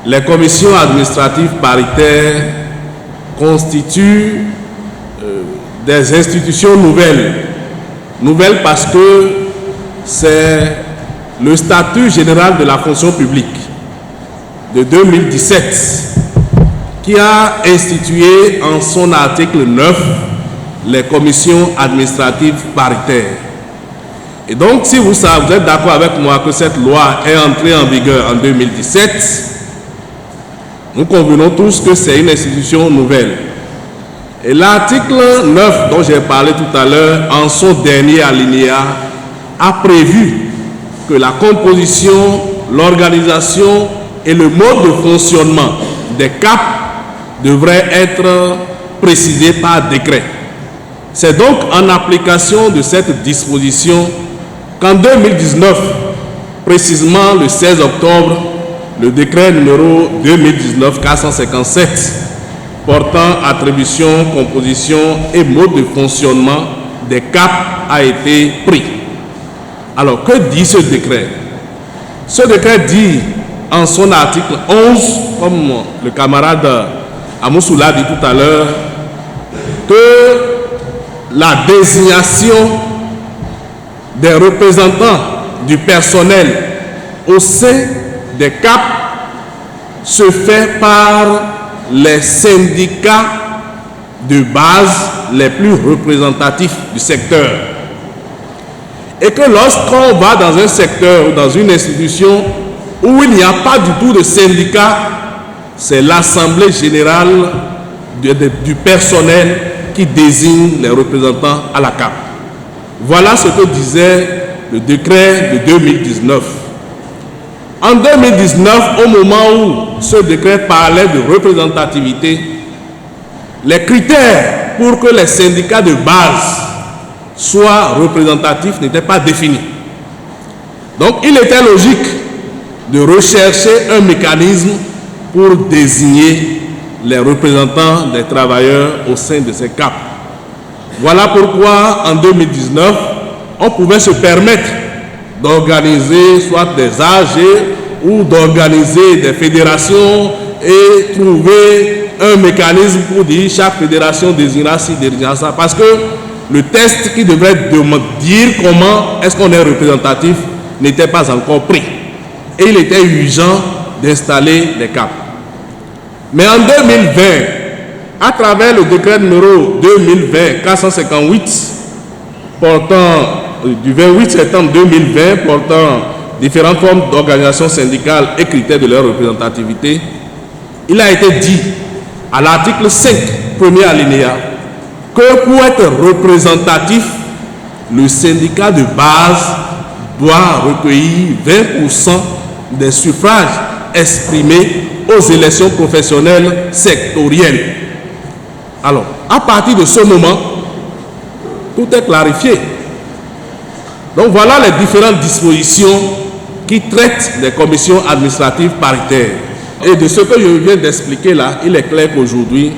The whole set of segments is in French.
Les commissions administratives paritaires constituent des institutions nouvelles. Nouvelles parce que c'est le statut général de la fonction publique de 2017 qui a institué en son article 9 les commissions administratives paritaires. Et donc, si vous êtes d'accord avec moi que cette loi est entrée en vigueur en 2017, nous convenons tous que c'est une institution nouvelle. Et l'article 9 dont j'ai parlé tout à l'heure, en son dernier alinéa, a prévu que la composition, l'organisation et le mode de fonctionnement des CAP devraient être précisés par décret. C'est donc en application de cette disposition qu'en 2019, précisément le 16 octobre, le décret numéro 2019-457 portant attribution, composition et mode de fonctionnement des CAP a été pris. Alors, que dit ce décret? Ce décret dit en son article 11, comme le camarade Amoussou l'a dit tout à l'heure, que la désignation des représentants du personnel au sein des CAP se fait par les syndicats de base les plus représentatifs du secteur. Et que lorsqu'on va dans un secteur ou dans une institution où il n'y a pas du tout de syndicat, c'est l'Assemblée générale du personnel qui désigne les représentants à la CAP. Voilà ce que disait le décret de 2019. En 2019, au moment où ce décret parlait de représentativité, les critères pour que les syndicats de base soient représentatifs n'étaient pas définis. Donc, il était logique de rechercher un mécanisme pour désigner les représentants des travailleurs au sein de ces CAP. Voilà pourquoi, en 2019, on pouvait se permettre d'organiser soit des AG ou d'organiser des fédérations et trouver un mécanisme pour dire chaque fédération désignera ci, désignera ça. Parce que le test qui devrait dire comment est-ce qu'on est représentatif n'était pas encore pris. Et il était urgent d'installer les CAP. Mais en 2020, à travers le décret numéro 2020-458 portant du 28 septembre 2020 portant différentes formes d'organisation syndicale et critères de leur représentativité, il a été dit à l'article 5, premier alinéa, que pour être représentatif, le syndicat de base doit recueillir 20% des suffrages exprimés aux élections professionnelles sectorielles. Alors, à partir de ce moment, tout est clarifié. Donc voilà les différentes dispositions qui traitent des commissions administratives paritaires. Et de ce que je viens d'expliquer là, il est clair qu'aujourd'hui,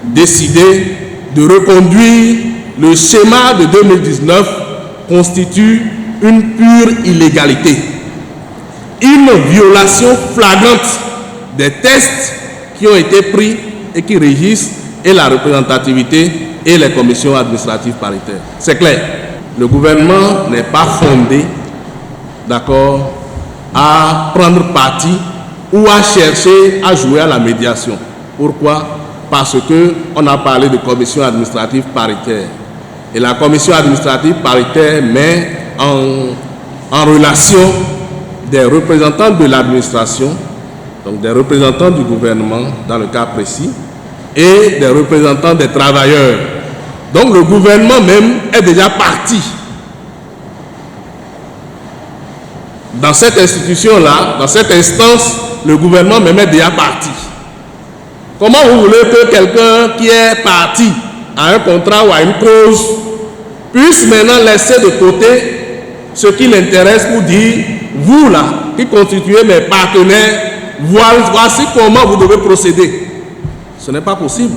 décider de reconduire le schéma de 2019 constitue une pure illégalité, une violation flagrante des tests qui ont été pris et qui régissent et la représentativité et les commissions administratives paritaires. C'est clair. Le gouvernement n'est pas fondé, d'accord, à prendre parti ou à chercher à jouer à la médiation. Pourquoi? Parce qu'on a parlé de commission administrative paritaire. Et la commission administrative paritaire met en relation des représentants de l'administration, donc des représentants du gouvernement dans le cas précis, et des représentants des travailleurs. Donc le gouvernement même est déjà parti. Dans cette institution-là, dans cette instance, le gouvernement même est déjà parti. Comment vous voulez que quelqu'un qui est parti à un contrat ou à une cause puisse maintenant laisser de côté ce qui l'intéresse pour dire, vous là, qui constituez mes partenaires, voici comment vous devez procéder? Ce n'est pas possible.